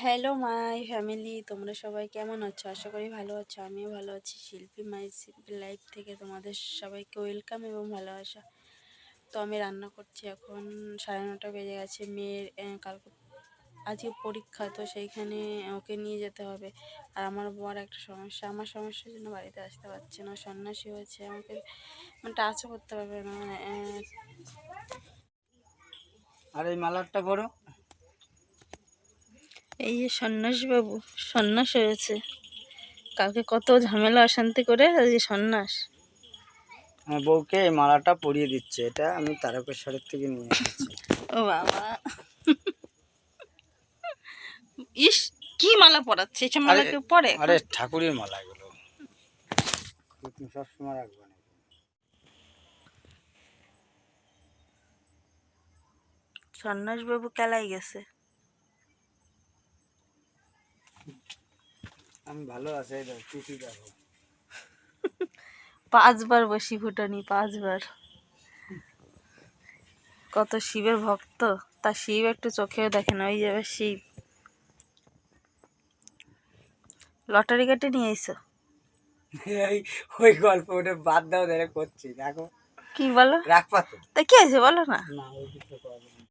Hello my family, তোমরা সবাই কেমন আছো? আশা করি ভালো আছো। আমিও ভালো আছি। শিল্পী মাই সিম্পল লাইফ থেকে তোমাদের সবাইকে ওয়েলকাম এবং ভালোবাসা। তো আমি রান্না করছি, এখন 9:30 বেজে গেছে। মেয়ের কালকে আজকে পরীক্ষা, তো সেইখানে ওকে নিয়ে যেতে হবে। আর আমার বর একটা সমস্যা, আমার সমস্যার জন্য বাড়িতে আসতে পারছে না। সন্ন্যাসী হয়েছে, আমাকে মানে টাচও করতে পারবে না। আর এই মালারটা করো। এই যে সন্ন্যাসবাবু সন্ন্যাস হয়েছে, কালকে কত ঝামেলা অশান্তি করে আজকে সন্ন্যাস। আমার বউকে এই মালাটা পরিয়ে দিচ্ছে, এটা আমি তারকেশ্বরের থেকে নিয়ে এসেছি। ও বাবা, ইস, কি মালা পরাচ্ছে? এসব মালা কেউ পরে? আরে ঠাকুরের মালা এগুলো, তুমি সবসময় রাখবে না। সন্ন্যাসবাবু কেলাই গেছে। আমি ভালো আছি, এই দেখো টুপি দেখো। 5বার বসি ফুটানি, 5বার। কত শিবের ভক্ত, তা শিব একটু চোখেও দেখে না, ওই যাবে শিব। লটারি কেটে নিয়ে আইসো? ওই গল্প ওটা বাদ দাও, ধরে করছি দেখো। কি বলো? রাখবা তো? তা কি আছে বলো না। না ওই কিছু করবে না।